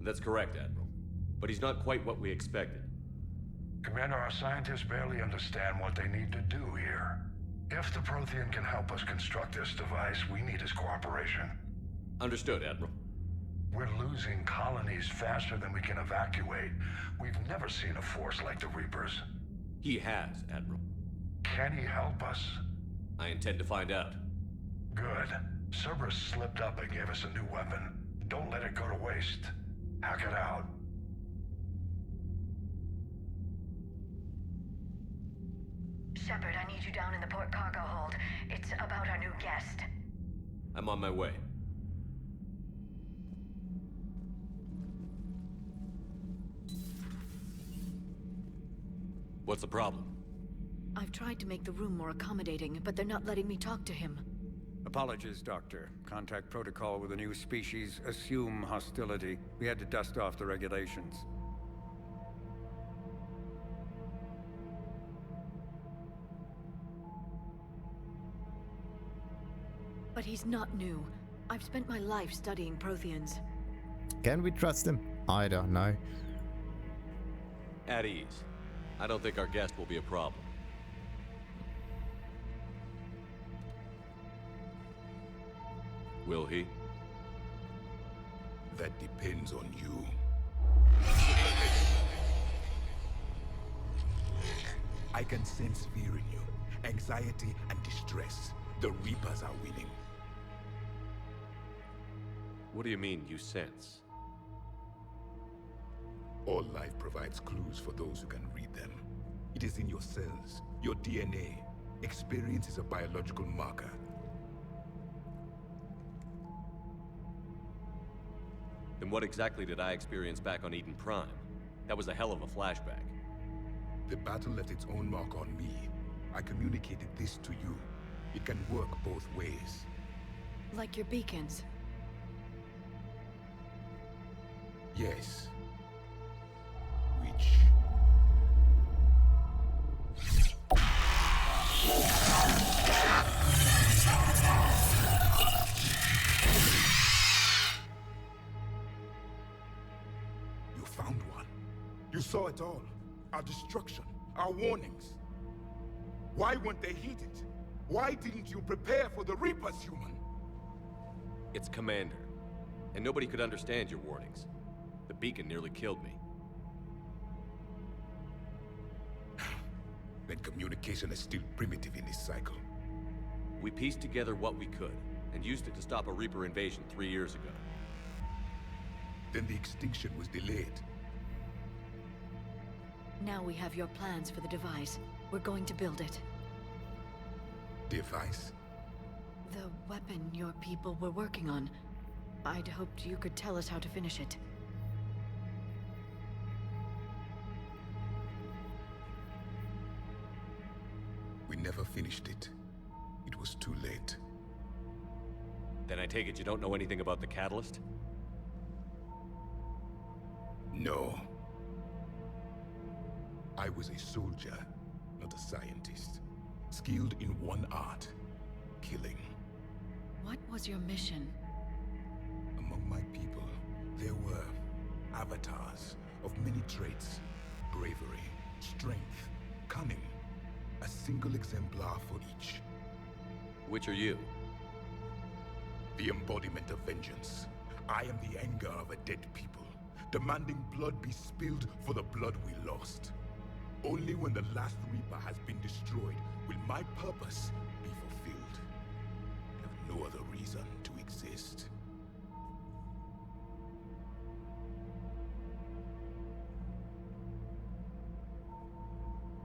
That's correct, Admiral. But he's not quite what we expected. Commander, our scientists barely understand what they need to do here. If the Prothean can help us construct this device, we need his cooperation. Understood, Admiral. We're losing colonies faster than we can evacuate. We've never seen a force like the Reapers. He has, Admiral. Can he help us? I intend to find out. Good. Cerberus slipped up and gave us a new weapon. Don't let it go to waste. Hack it out. Shepard, I need you down in the port cargo hold. It's about our new guest. I'm on my way. What's the problem? I've tried to make the room more accommodating, but they're not letting me talk to him. Apologies, Doctor. Contact protocol with a new species. Assume hostility. We had to dust off the regulations. But he's not new. I've spent my life studying Protheans. Can we trust him? I don't know. At ease. I don't think our guest will be a problem. Will he? That depends on you. I can sense fear in you, anxiety and distress. The Reapers are winning. What do you mean, you sense? All life provides clues for those who can read them. It is in your cells, your DNA. Experience is a biological marker. Then what exactly did I experience back on Eden Prime? That was a hell of a flashback. The battle left its own mark on me. I communicated this to you. It can work both ways. Like your beacons. Yes. Which... You found one. You saw it all. Our destruction, our warnings. Why weren't they heeded? Why didn't you prepare for the Reapers, human? It's Commander. And nobody could understand your warnings. The beacon nearly killed me. Then communication is still primitive in this cycle. We pieced together what we could, and used it to stop a Reaper invasion 3 years ago. Then the extinction was delayed. Now we have your plans for the device. We're going to build it. Device? The weapon your people were working on. I'd hoped you could tell us how to finish it. We never finished it. It was too late. Then I take it you don't know anything about the catalyst? No. I was a soldier, not a scientist. Skilled in one art, killing. What was your mission? Among my people, there were avatars of many traits. Bravery, strength, cunning. A single exemplar for each. Which are you? The embodiment of vengeance. I am the anger of a dead people, demanding blood be spilled for the blood we lost. Only when the last Reaper has been destroyed will my purpose be fulfilled. I have no other reason to exist.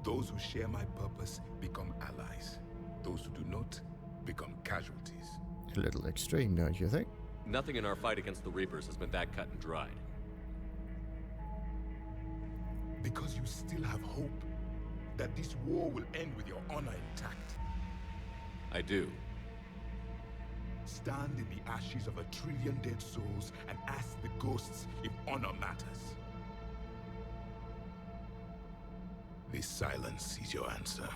Those who share my purpose become allies. Those who do not become casualties. A little extreme, don't you think? Nothing in our fight against the Reapers has been that cut and dried. Because you still have hope that this war will end with your honor intact. I do. Stand in the ashes of 1 trillion dead souls and ask the ghosts if honor matters. This silence is your answer.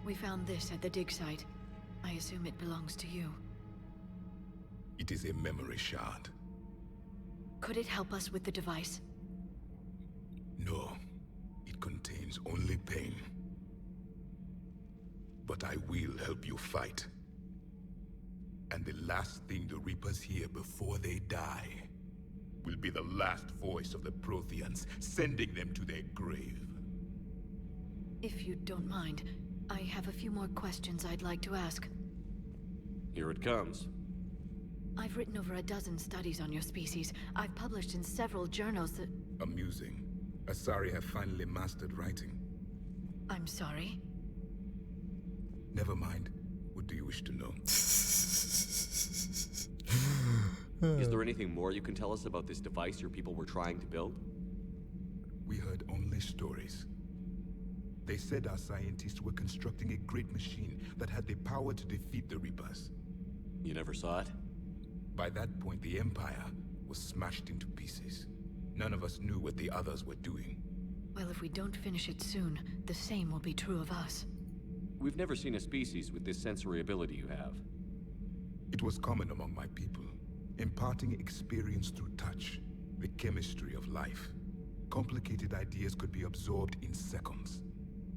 We found this at the dig site. I assume it belongs to you. It is a memory shard. Could it help us with the device? No, it contains only pain. But I will help you fight. And the last thing the Reapers hear before they die will be the last voice of the Protheans, sending them to their grave. If you don't mind, I have a few more questions I'd like to ask. Here it comes. I've written over a dozen studies on your species. I've published in several journals that... Amusing. Asari have finally mastered writing. I'm sorry? Never mind. What do you wish to know? Is there anything more you can tell us about this device your people were trying to build? We heard only stories. They said our scientists were constructing a great machine that had the power to defeat the Reapers. You never saw it? By that point, the Empire was smashed into pieces. None of us knew what the others were doing. Well, if we don't finish it soon, the same will be true of us. We've never seen a species with this sensory ability you have. It was common among my people, imparting experience through touch, the chemistry of life. Complicated ideas could be absorbed in seconds.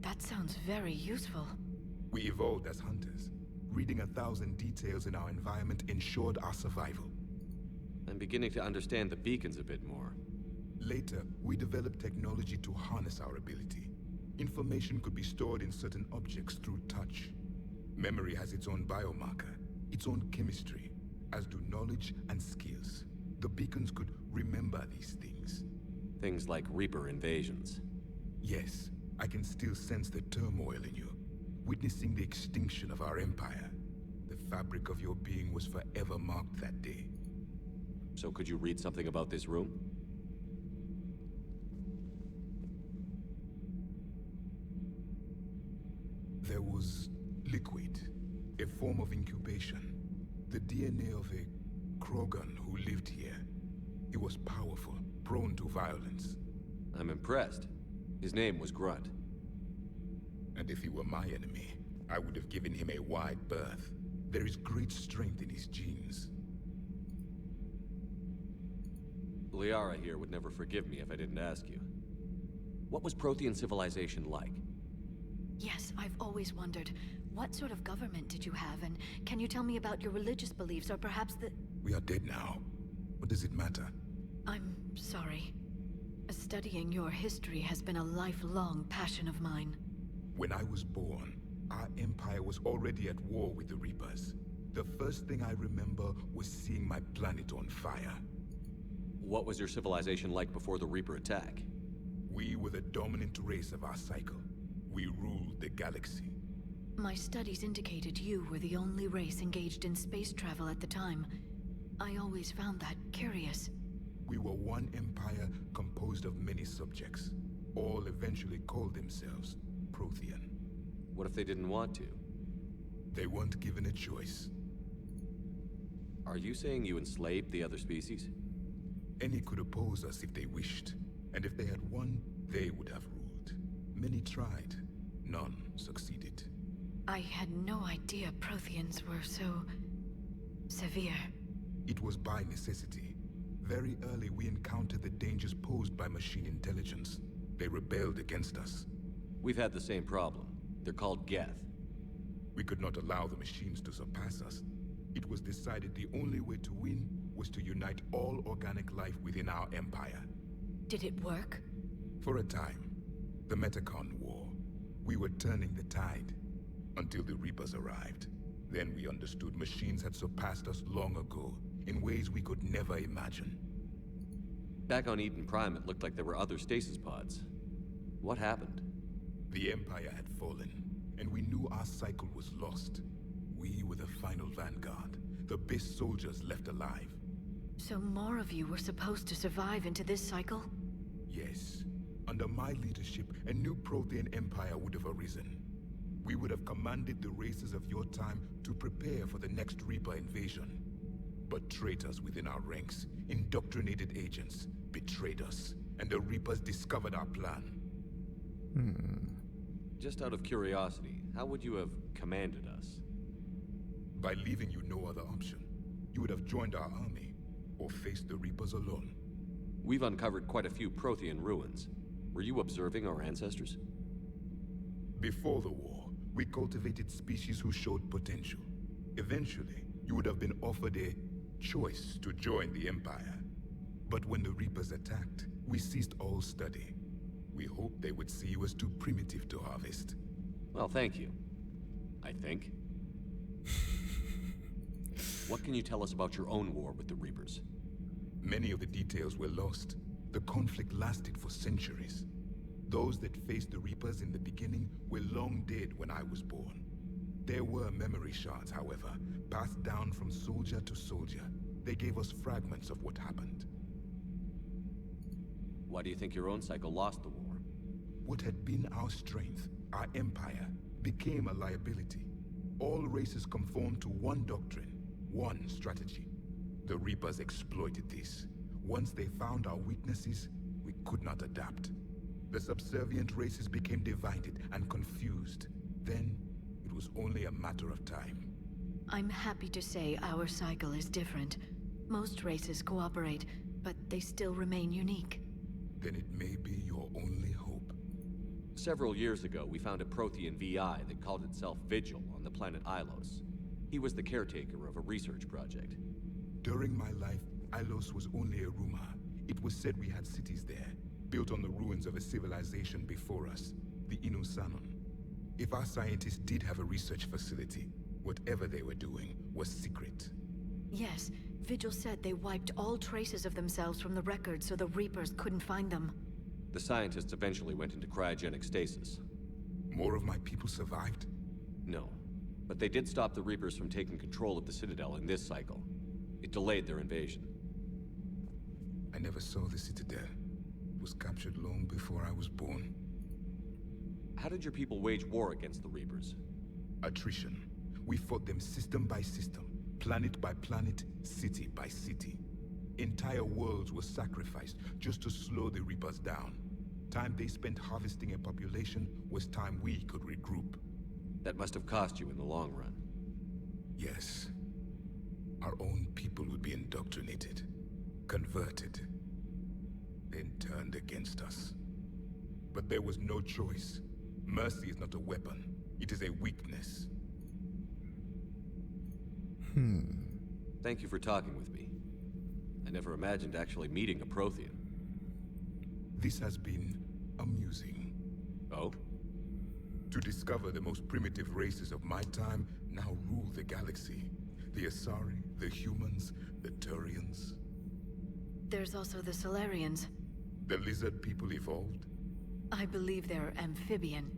That sounds very useful. We evolved as hunters. Reading 1,000 details in our environment ensured our survival. I'm beginning to understand the beacons a bit more. Later, we developed technology to harness our ability. Information could be stored in certain objects through touch. Memory has its own biomarker, its own chemistry, as do knowledge and skills. The beacons could remember these things. Things like Reaper invasions. Yes, I can still sense the turmoil in you, witnessing the extinction of our empire. The fabric of your being was forever marked that day. So could you read something about this room? There was liquid, a form of incubation. The DNA of a Krogan who lived here. He was powerful, prone to violence. I'm impressed. His name was Grunt. And if he were my enemy, I would have given him a wide berth. There is great strength in his genes. Liara here would never forgive me if I didn't ask you. What was Prothean civilization like? Yes, I've always wondered, what sort of government did you have, and can you tell me about your religious beliefs, or perhaps the... We are dead now. What does it matter? I'm sorry. Studying your history has been a lifelong passion of mine. When I was born, our empire was already at war with the Reapers. The first thing I remember was seeing my planet on fire. What was your civilization like before the Reaper attack? We were the dominant race of our cycle. We ruled the galaxy. My studies indicated you were the only race engaged in space travel at the time. I always found that curious. We were one empire composed of many subjects. All eventually called themselves Prothean. What if they didn't want to? They weren't given a choice. Are you saying you enslaved the other species? Any could oppose us if they wished. And if they had won, they would have ruled. Many tried. None succeeded. I had no idea Protheans were so... severe. It was by necessity. Very early we encountered the dangers posed by machine intelligence. They rebelled against us. We've had the same problem. They're called Geth. We could not allow the machines to surpass us. It was decided the only way to win was to unite all organic life within our empire. Did it work? For a time. The Metacon War. We were turning the tide. Until the Reapers arrived. Then we understood machines had surpassed us long ago, in ways we could never imagine. Back on Eden Prime, it looked like there were other stasis pods. What happened? The Empire had fallen, and we knew our cycle was lost. We were the final vanguard, the best soldiers left alive. So more of you were supposed to survive into this cycle? Yes. Under my leadership, a new Prothean empire would have arisen. We would have commanded the races of your time to prepare for the next Reaper invasion. But traitors within our ranks, indoctrinated agents, betrayed us, and the Reapers discovered our plan. Just out of curiosity, how would you have commanded us? By leaving you no other option. you would have joined our army, or faced the Reapers alone. We've uncovered quite a few Prothean ruins. Were you observing our ancestors? Before the war, we cultivated species who showed potential. Eventually, you would have been offered a choice to join the Empire. But when the Reapers attacked, we ceased all study. We hoped they would see you as too primitive to harvest. Well, thank you. I think. What can you tell us about your own war with the Reapers? Many of the details were lost. The conflict lasted for centuries. Those that faced the Reapers in the beginning were long dead when I was born. There were memory shards, however, passed down from soldier to soldier. They gave us fragments of what happened. Why do you think your own cycle lost the war? What had been our strength, our empire, became a liability. All races conformed to one doctrine, one strategy. The Reapers exploited this. Once they found our weaknesses, we could not adapt. The subservient races became divided and confused. Then, it was only a matter of time. I'm happy to say our cycle is different. Most races cooperate, but they still remain unique. Then it may be your only hope. Several years ago, we found a Prothean VI that called itself Vigil on the planet Ilos. He was the caretaker of a research project. During my life, Ilos was only a rumor. It was said we had cities there, built on the ruins of a civilization before us, the Inusanon. If our scientists did have a research facility, whatever they were doing was secret. Yes, Vigil said they wiped all traces of themselves from the records so the Reapers couldn't find them. The scientists eventually went into cryogenic stasis. More of my people survived? No, but they did stop the Reapers from taking control of the Citadel in this cycle. It delayed their invasion. I never saw the Citadel. It was captured long before I was born. How did your people wage war against the Reapers? Attrition. We fought them system by system, planet by planet, city by city. Entire worlds were sacrificed just to slow the Reapers down. Time they spent harvesting a population was time we could regroup. That must have cost you in the long run. Yes. Our own people would be indoctrinated, converted, then turned against us. But there was no choice. Mercy is not a weapon. It is a weakness. Thank you for talking with me. I never imagined actually meeting a Prothean. This has been amusing. Oh? To discover the most primitive races of my time now rule the galaxy. The Asari, the humans, the Turians. There's also the Solarians. The lizard people evolved. I believe they're amphibian.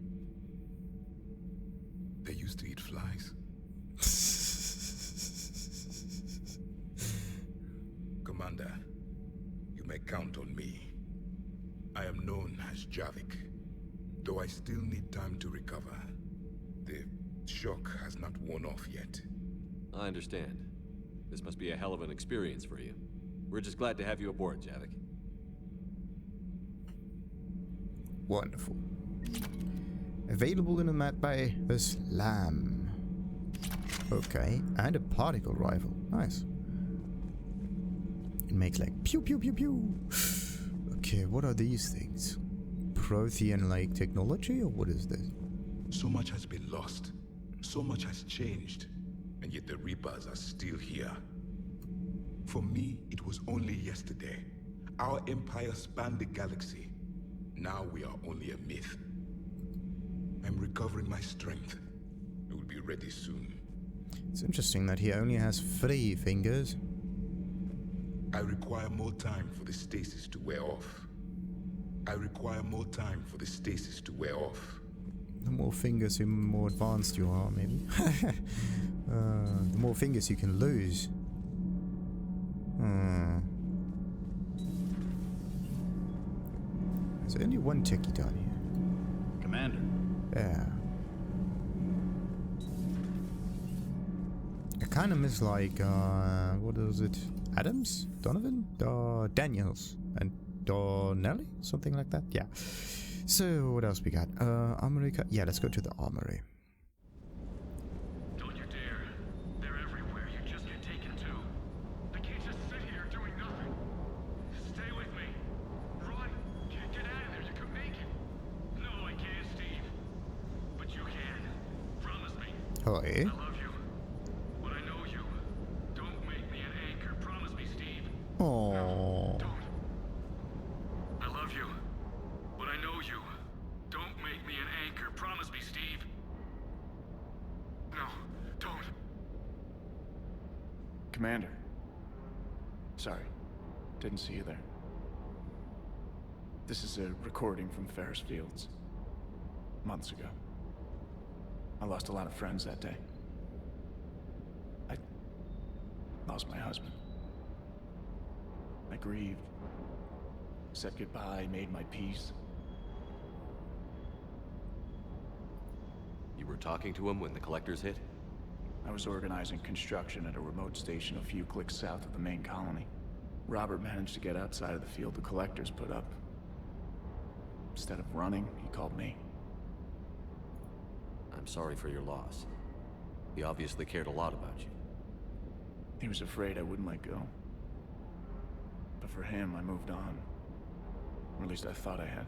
They used to eat flies. Commander, you may count on me. I am known as Javik, though I still need time to recover. The shock has not worn off yet. I understand. This must be a hell of an experience for you. We're just glad to have you aboard, Javik. Wonderful. Available in a map by the Slam. Okay, and a particle rifle. Nice. It makes like pew pew pew pew. Okay, what are these things? Prothean-like technology, or what is this? So much has been lost. So much has changed. And yet the Reapers are still here. For me, it was only yesterday. Our empire spanned the galaxy. Now we are only a myth. I'm recovering my strength. I will be ready soon. It's interesting that he only has 3 fingers. I require more time for the stasis to wear off. I require more time for the stasis to wear off. The more fingers, the more advanced you are, maybe. The more fingers you can lose. There's only one techie down here. Commander. Yeah. I kind of miss like, what is it? Adams? Donovan? Daniels? And Donnelly? Something like that? Yeah. So, what else we got? Armory. Yeah, let's go to the armory. Don't you dare. They're everywhere. You just get taken to. Hi. I love you, but I know you. Don't make me an anchor. Promise me, Steve. Oh. Don't. I love you, but I know you. Don't make me an anchor. Promise me, Steve. No, don't. Commander. Sorry. Didn't see you there. This is a recording from Ferris Fields. Months ago. I lost a lot of friends that day. I lost my husband. I grieved. Said goodbye, made my peace. You were talking to him when the collectors hit? I was organizing construction at a remote station a few clicks south of the main colony. Robert managed to get outside of the field the collectors put up. Instead of running, he called me. I'm sorry for your loss. He obviously cared a lot about you. He was afraid I wouldn't let go. But for him, I moved on. Or at least I thought I had.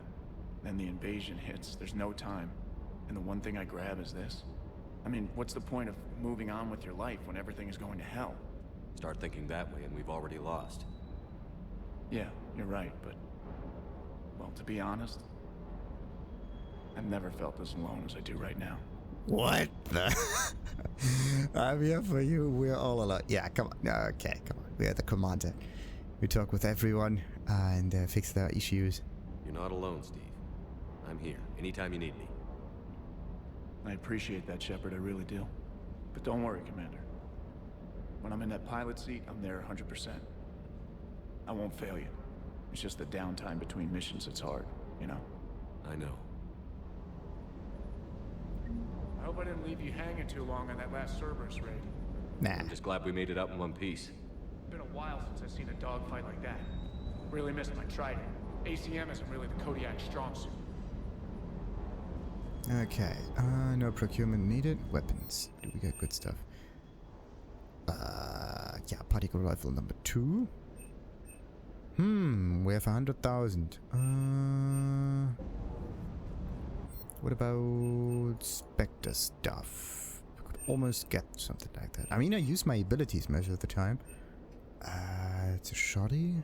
Then the invasion hits, there's no time. And the one thing I grab is this. I mean, what's the point of moving on with your life when everything is going to hell? Start thinking that way and we've already lost. Yeah, you're right, but... well, to be honest, I've never felt as alone as I do right now. What the? I'm here for you. We're all alone. Yeah, come on. Okay, come on. We're the commander. We talk with everyone and fix their issues. You're not alone, Steve. I'm here, anytime you need me. I appreciate that, Shepard, I really do. But don't worry, Commander. When I'm in that pilot seat, I'm there 100%. I won't fail you. It's just the downtime between missions that's hard, you know? I know. I hope I didn't leave you hanging too long on that last Cerberus raid. Nah. I'm just glad we made it out in one piece. It's been a while since I've seen a dogfight like that. Really missed my trident. ACM isn't really the Kodiak strong suit. Okay. No procurement needed. Weapons. Do we get good stuff? Yeah, particle rifle number 2. We have 100,000. What about Spectre stuff? I could almost get something like that. I mean, I use my abilities most of the time. It's a shoddy.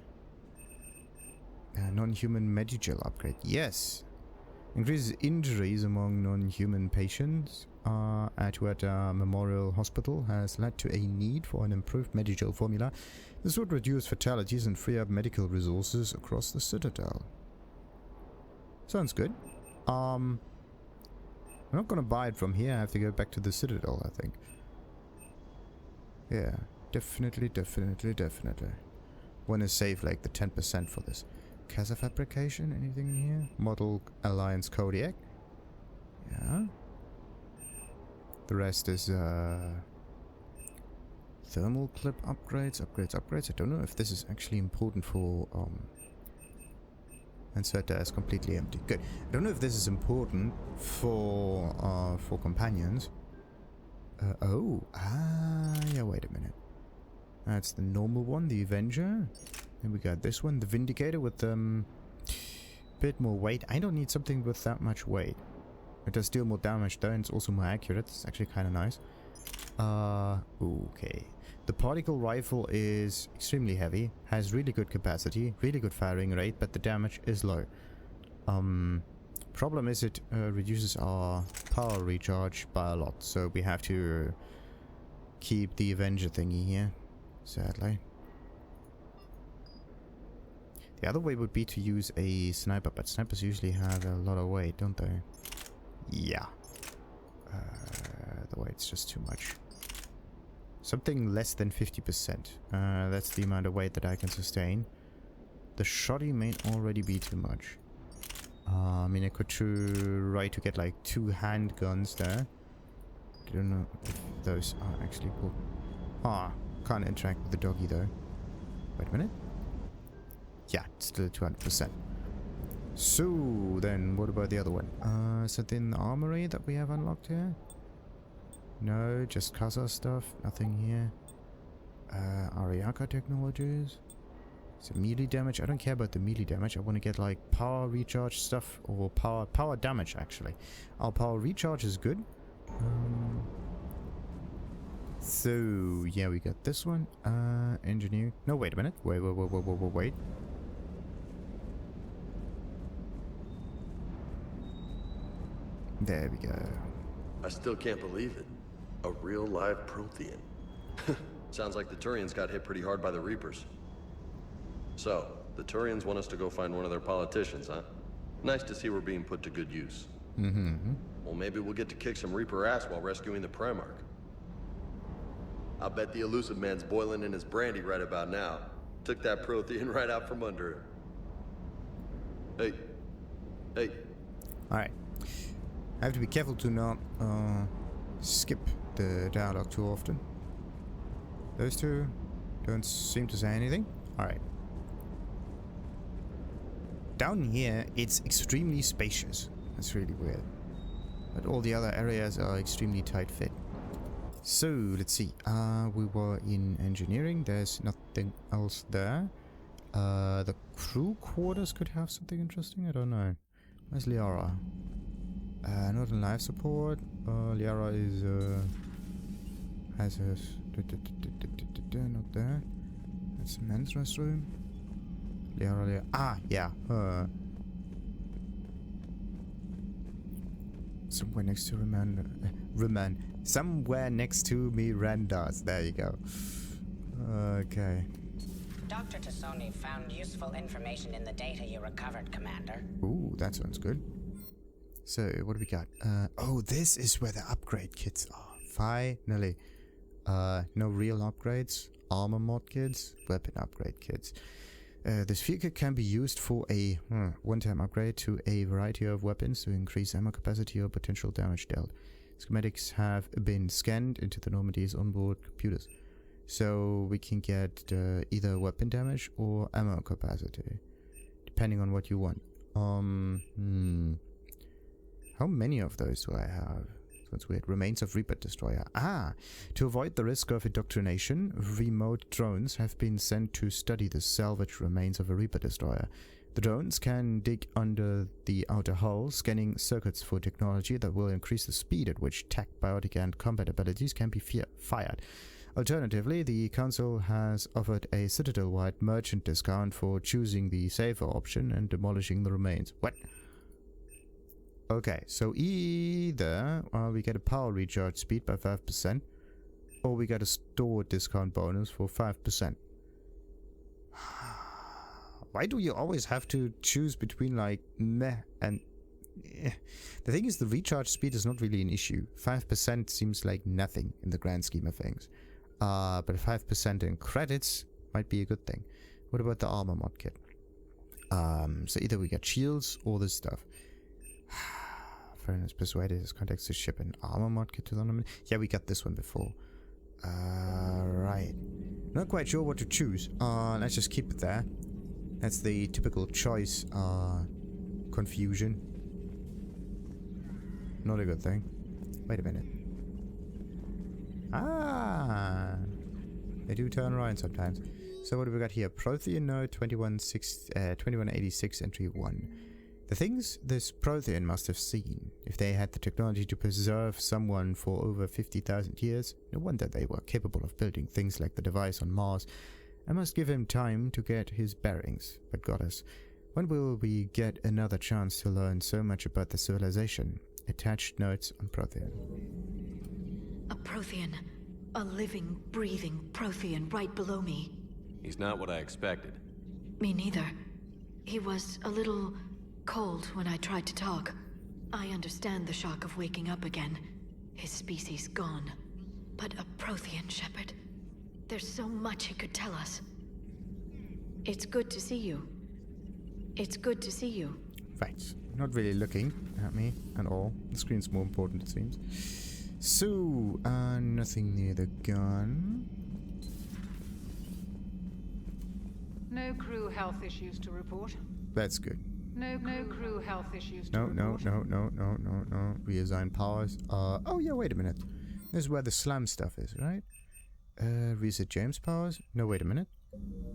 Non-human Medigel upgrade. Yes. Increases injuries among non-human patients at Memorial Hospital has led to a need for an improved Medigel formula. This would reduce fatalities and free up medical resources across the Citadel. Sounds good. I'm not gonna buy it from here. I have to go back to the Citadel, I think. Yeah, definitely. Wanna save like the 10% for this. Casa fabrication, anything in here? Model Alliance Kodiak. Yeah. The rest is thermal clip upgrades. I don't know if this is actually important for Inserter is completely empty. Good. I don't know if this is important for companions. Yeah, wait a minute. That's the normal one, the Avenger. Then we got this one, the Vindicator with bit more weight. I don't need something with that much weight. It does deal more damage though, and it's also more accurate. It's actually kind of nice. Okay. The particle rifle is extremely heavy, has really good capacity, really good firing rate, but the damage is low. Problem is it reduces our power recharge by a lot, so we have to keep the Avenger thingy here, sadly. The other way would be to use a sniper, but snipers usually have a lot of weight, don't they? Yeah. The weight's just too much. Something less than 50%. That's the amount of weight that I can sustain. The shoddy may already be too much. I mean, I could try to get like 2 handguns there. I don't know if those are actually cool. Can't interact with the doggy though. Wait a minute. Yeah, it's still 200%. So, then what about the other one? Something in the armory that we have unlocked here? No, just Casa stuff. Nothing here. Ariaka technologies. Is it melee damage? I don't care about the melee damage. I want to get like power recharge stuff or power damage actually. Our power recharge is good. So, yeah, we got this one. Engineer. No, wait a minute. Wait. There we go. I still can't believe it. A real live Prothean. Sounds like the Turians got hit pretty hard by the Reapers. So, the Turians want us to go find one of their politicians, huh? Nice to see we're being put to good use. Well, maybe we'll get to kick some Reaper ass while rescuing the Primarch. I'll bet the elusive man's boiling in his brandy right about now. Took that Prothean right out from under him. Hey. Alright. I have to be careful to not skip the dialogue too often. Those two don't seem to say anything. Alright. Down here, it's extremely spacious. That's really weird. But all the other areas are extremely tight fit. So, let's see. We were in engineering. There's nothing else there. The crew quarters could have something interesting. I don't know. Where's Liara? Not in life support. Liara is has her not there. That's the men's restroom. Liara. Ah, yeah. Somewhere next to somewhere next to Miranda's. There you go. Okay. Dr. T'Soni found useful information in the data you recovered, Commander. Ooh, that sounds good. So, what do we got? Oh, this is where the upgrade kits are. Finally. No real upgrades. Armor mod kits. Weapon upgrade kits. This field kit can be used for a one-time upgrade to a variety of weapons to increase ammo capacity or potential damage dealt. Schematics have been scanned into the Normandy's onboard computers. So we can get either weapon damage or ammo capacity, depending on what you want. How many of those do I have? That's weird. Remains of Reaper Destroyer. Ah! To avoid the risk of indoctrination, remote drones have been sent to study the salvaged remains of a Reaper Destroyer. The drones can dig under the outer hull, scanning circuits for technology that will increase the speed at which tech, biotic, and combat abilities can be fired. Alternatively, the Council has offered a Citadel-wide merchant discount for choosing the safer option and demolishing the remains. What? Okay, so either we get a power recharge speed by 5%, or we get a store discount bonus for 5%. Why do you always have to choose between like meh and eh? The thing is, the recharge speed is not really an issue. 5% seems like nothing in the grand scheme of things. But 5% in credits might be a good thing. What about the armor mod kit? So either we get shields or this stuff. Furnace persuaded his contacts to ship an armor mod kit to the Normandy. Yeah, we got this one before. Right. Not quite sure what to choose. Let's just keep it there. That's the typical choice confusion. Not a good thing. Wait a minute. Ah, they do turn around sometimes. So what do we got here? Prothean node 2186 entry 1. The things this Prothean must have seen. If they had the technology to preserve someone for over 50,000 years, no wonder they were capable of building things like the device on Mars. I must give him time to get his bearings. But goddess, when will we get another chance to learn so much about the civilization? Attached notes on Prothean. A Prothean. A living, breathing Prothean right below me. He's not what I expected. Me neither. He was a little cold when I tried to talk. I understand the shock of waking up again. His species gone. But a Prothean shepherd. There's so much he could tell us. It's good to see you. It's good to see you. Right. Not really looking at me at all. The screen's more important, it seems. So, nothing near the gun. No crew health issues to report. That's good. No crew health issues to No. report. No. Reassign powers. Oh yeah, wait a minute. This is where the slam stuff is, right? Reset James powers? No, wait a minute.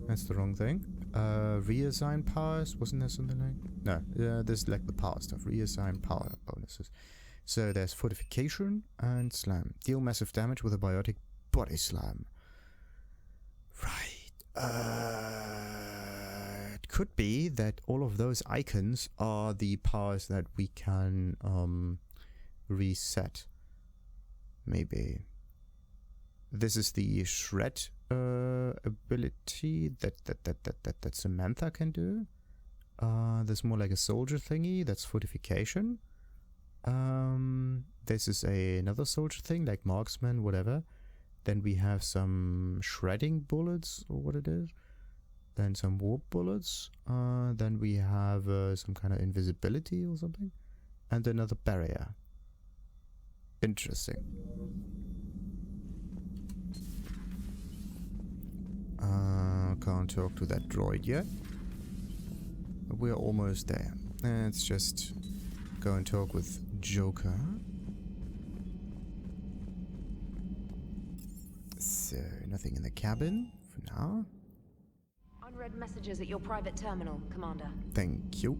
That's the wrong thing. Reassign powers? Wasn't there something like... No, this is like the power stuff. Reassign power bonuses. So there's fortification and slam. Deal massive damage with a biotic body slam. Right. It could be that all of those icons are the powers that we can reset. Maybe. This is the shred ability that Samantha can do. There's more like a soldier thingy. That's fortification. This is another soldier thing, like marksman, whatever. Then we have some shredding bullets, or what it is. Then some warp bullets. Then we have some kind of invisibility or something. And another barrier. Interesting. Can't talk to that droid yet. But we're almost there. Let's just go and talk with Joker. So, nothing in the cabin for now. Unread messages at your private terminal, Commander. Thank you.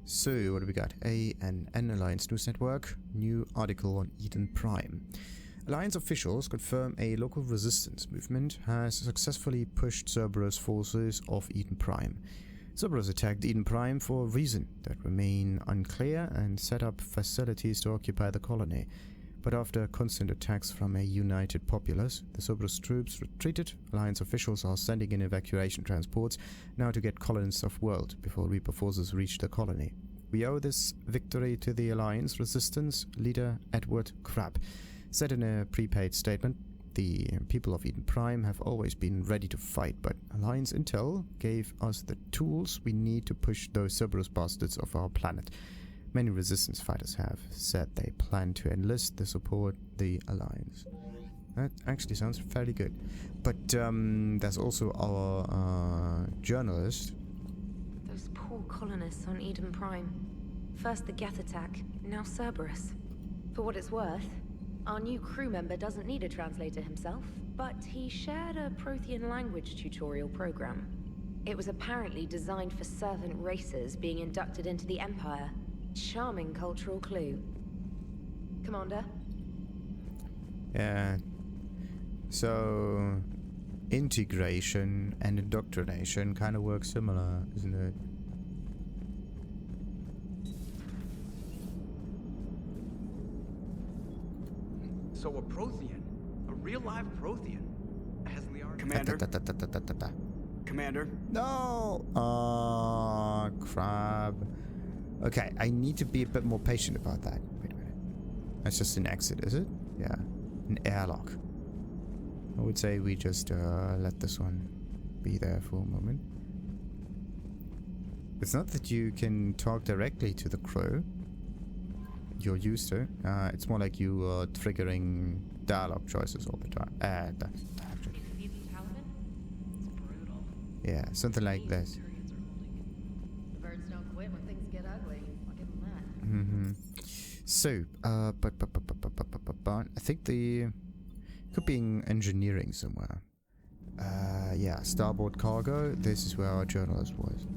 So, what do we got? ANN Alliance News Network. New article on Eden Prime. Alliance officials confirm a local resistance movement has successfully pushed Cerberus forces off Eden Prime. Cerberus attacked Eden Prime for a reason that remain unclear and set up facilities to occupy the colony. But after constant attacks from a united populace, the Cerberus troops retreated. Alliance officials are sending in evacuation transports now to get colonists off-world before Reaper forces reach the colony. We owe this victory to the Alliance resistance leader Edward Crabb. Said in a prepaid statement, the people of Eden Prime have always been ready to fight, but Alliance Intel gave us the tools we need to push those Cerberus bastards off our planet. Many resistance fighters have said they plan to enlist the support of the Alliance. That actually sounds fairly good. But there's also our journalist. Those poor colonists on Eden Prime. First the Geth attack, now Cerberus. For what it's worth, our new crew member doesn't need a translator himself, but he shared a Prothean language tutorial program. It was apparently designed for servant races being inducted into the Empire. Charming cultural clue. Commander? Yeah. So, integration and indoctrination kind of work similar, isn't it? So a Prothean, a real live Prothean, has Liara. Commander. Commander. No. Crap. Okay, I need to be a bit more patient about that. Wait a minute. That's just an exit, is it? Yeah, an airlock. I would say we just let this one be there for a moment. It's not that you can talk directly to the crew. You're used to. It's more like you are triggering dialogue choices all the time. Yeah, something like this. The birds don't quit when things get ugly. I'll give them that. Mm-hmm. So, I think the could be in engineering somewhere. Yeah, starboard cargo. This is where our journalist was.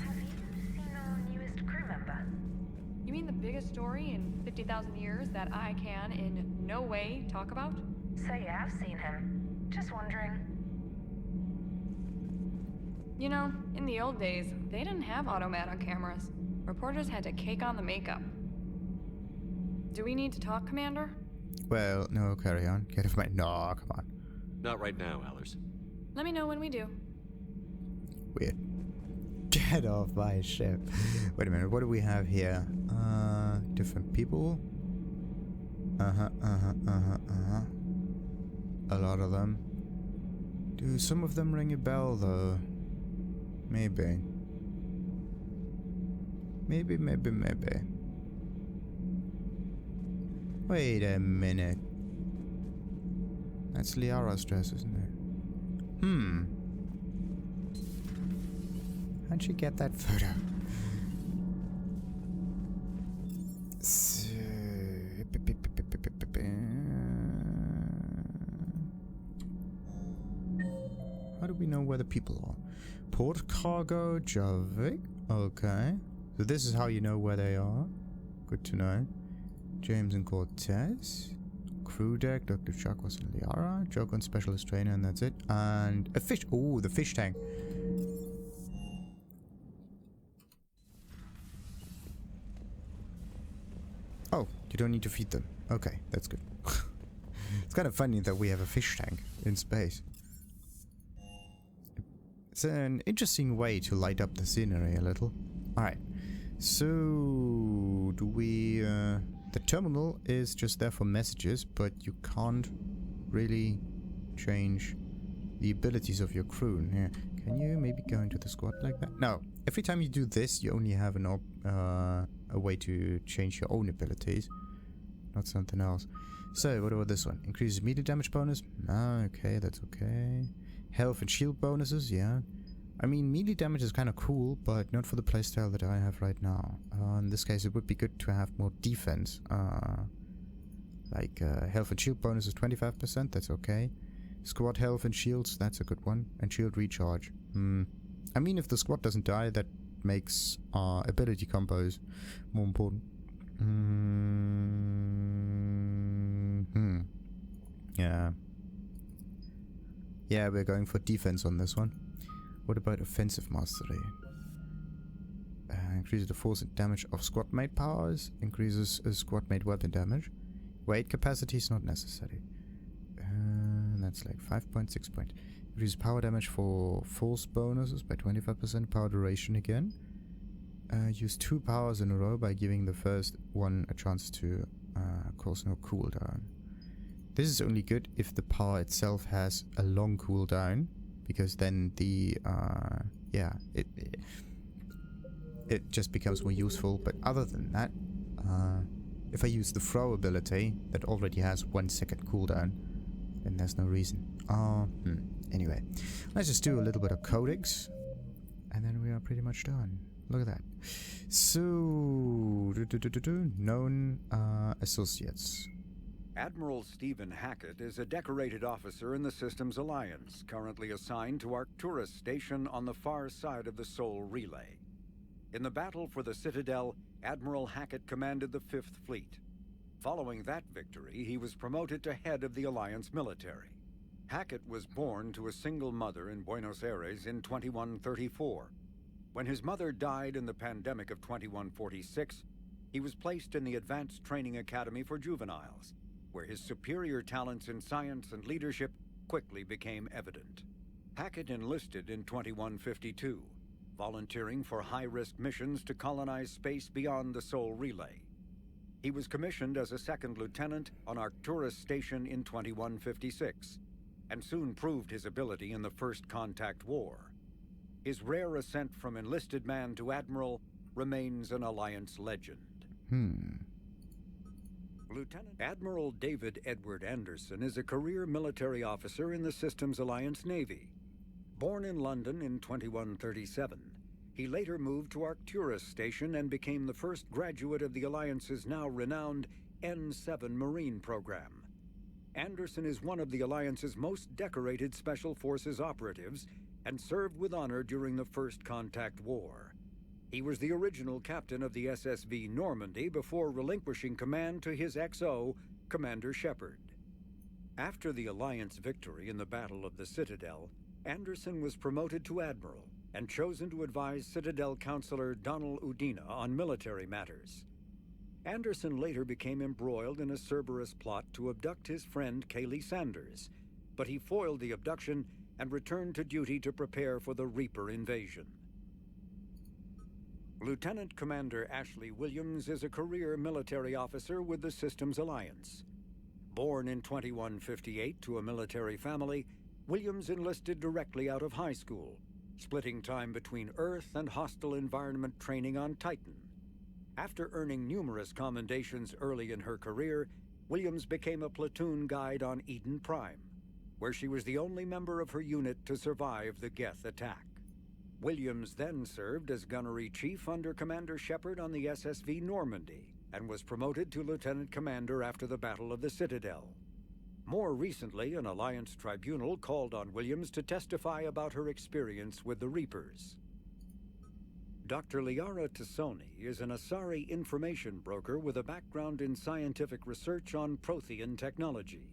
Have you seen our newest crew member? You mean the biggest story in 50,000 years that I can in no way talk about? So you have seen him. Just wondering. You know, in the old days, they didn't have automat on cameras. Reporters had to cake on the makeup. Do we need to talk, Commander? Well, no, carry on. Get off my... No, come on. Not right now, Allers. Let me know when we do. Weird. Get off my ship. Wait a minute, what do we have here? Different people. A lot of them. Do some of them ring a bell, though? Maybe. Maybe. Wait a minute. That's Liara's dress, isn't it? How'd she get that photo? So... How do we know where the people are? Port cargo, Javik. Okay. So this is how you know where they are. Good to know. James and Cortez. crew deck, Dr. Chakwas and Liara. Jogon specialist trainer, and that's it. And a fish. Oh, the fish tank. Oh, you don't need to feed them. Okay, that's good. It's kind of funny that we have a fish tank in space. It's an interesting way to light up the scenery a little. Alright, so do we... the terminal is just there for messages, but you can't really change the abilities of your crew. Yeah. Can you maybe go into the squad like that? No. Every time you do this, you only have a way to change your own abilities, not something else. So, what about this one? Increases melee damage bonus? Ah, okay, that's okay. Health and shield bonuses, yeah. I mean, melee damage is kind of cool, but not for the playstyle that I have right now. In this case, it would be good to have more defense. Like, health and shield bonus is 25%, that's okay. Squad health and shields, that's a good one. And shield recharge. I mean, if the squad doesn't die, that makes ability combos more important. Yeah. Yeah, we're going for defense on this one. What about offensive mastery? Increases the force and damage of squad mate powers. Increases squad mate weapon damage. Weight capacity is not necessary. That's like 5.6 point. Increases power damage for force bonuses by 25%. Power duration again. Use 2 powers in a row by giving the first one a chance to cause no cooldown. This is only good if the power itself has a long cooldown, because then the yeah, it just becomes more useful. But other than that, if I use the throw ability that already has 1 second cooldown, then there's no reason. Anyway, let's just do a little bit of Codex, and then we are pretty much done. Look at that. So, known associates. Admiral Stephen Hackett is a decorated officer in the Systems Alliance, currently assigned to Arcturus Station on the far side of the Sol Relay. In the battle for the Citadel, Admiral Hackett commanded the 5th Fleet. Following that victory, he was promoted to head of the Alliance military. Hackett was born to a single mother in Buenos Aires in 2134. When his mother died in the pandemic of 2146, he was placed in the Advanced Training Academy for Juveniles, where his superior talents in science and leadership quickly became evident. Hackett enlisted in 2152, volunteering for high-risk missions to colonize space beyond the Sol Relay. He was commissioned as a 2nd lieutenant on Arcturus Station in 2156, and soon proved his ability in the First Contact War. His rare ascent from enlisted man to admiral remains an Alliance legend. Lieutenant Admiral David Edward Anderson is a career military officer in the Systems Alliance Navy. Born in London in 2137, he later moved to Arcturus Station and became the first graduate of the Alliance's now renowned N7 Marine program. Anderson is one of the Alliance's most decorated Special Forces operatives and served with honor during the First Contact War. He was the original captain of the SSV Normandy before relinquishing command to his XO, Commander Shepard. After the Alliance victory in the Battle of the Citadel, Anderson was promoted to Admiral and chosen to advise Citadel Counselor Donald Udina on military matters. Anderson later became embroiled in a Cerberus plot to abduct his friend Kaylee Sanders, but he foiled the abduction and returned to duty to prepare for the Reaper invasion. Lieutenant Commander Ashley Williams is a career military officer with the Systems Alliance. Born in 2158 to a military family, Williams enlisted directly out of high school, splitting time between Earth and hostile environment training on Titan. After earning numerous commendations early in her career, Williams became a platoon guide on Eden Prime, where she was the only member of her unit to survive the Geth attack. Williams then served as gunnery chief under Commander Shepard on the SSV Normandy, and was promoted to lieutenant commander after the Battle of the Citadel. More recently, an Alliance tribunal called on Williams to testify about her experience with the Reapers. Dr. Liara T'Soni is an Asari information broker with a background in scientific research on Prothean technology.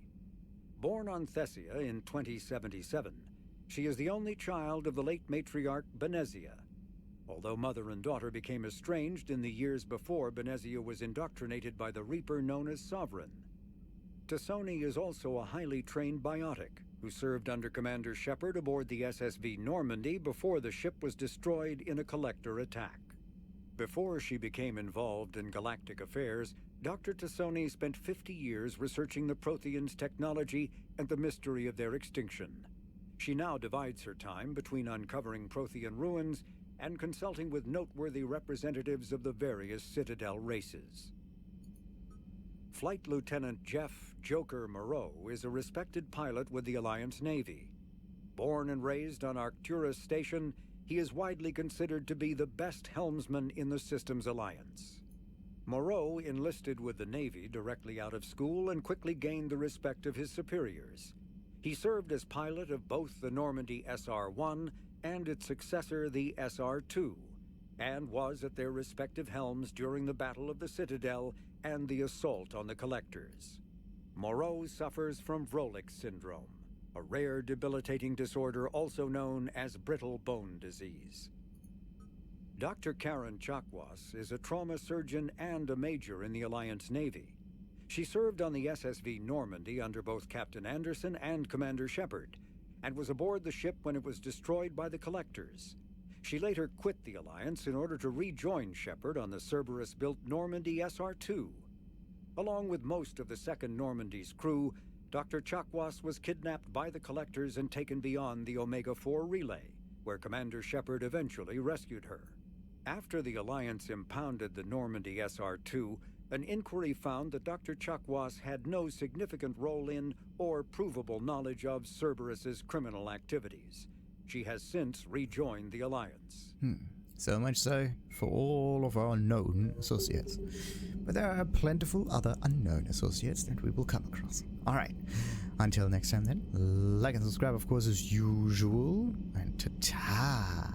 Born on Thessia in 2077, she is the only child of the late matriarch Benezia. Although mother and daughter became estranged in the years before Benezia was indoctrinated by the Reaper known as Sovereign. T'Soni is also a highly trained biotic who served under Commander Shepard aboard the SSV Normandy before the ship was destroyed in a collector attack. Before she became involved in galactic affairs, Dr. T'Soni spent 50 years researching the Protheans' technology and the mystery of their extinction. She now divides her time between uncovering Prothean ruins and consulting with noteworthy representatives of the various Citadel races. Flight Lieutenant Jeff "Joker" Moreau is a respected pilot with the Alliance Navy. Born and raised on Arcturus Station, he is widely considered to be the best helmsman in the Systems Alliance. Moreau enlisted with the Navy directly out of school and quickly gained the respect of his superiors. He served as pilot of both the Normandy SR-1 and its successor, the SR-2, and was at their respective helms during the Battle of the Citadel and the assault on the Collectors. Moreau suffers from Vrolik syndrome, a rare debilitating disorder also known as brittle bone disease. Dr. Karin Chakwas is a trauma surgeon and a major in the Alliance Navy. She served on the SSV Normandy under both Captain Anderson and Commander Shepard, and was aboard the ship when it was destroyed by the Collectors. She later quit the Alliance in order to rejoin Shepard on the Cerberus-built Normandy SR-2. Along with most of the Second Normandy's crew, Dr. Chakwas was kidnapped by the Collectors and taken beyond the Omega-4 relay, where Commander Shepard eventually rescued her. After the Alliance impounded the Normandy SR-2, an inquiry found that Dr. Chakwas had no significant role in or provable knowledge of Cerberus's criminal activities. She has since rejoined the Alliance. So much so for all of our known associates. But there are plentiful other unknown associates that we will come across. Alright, until next time then, like and subscribe of course as usual, and ta-ta!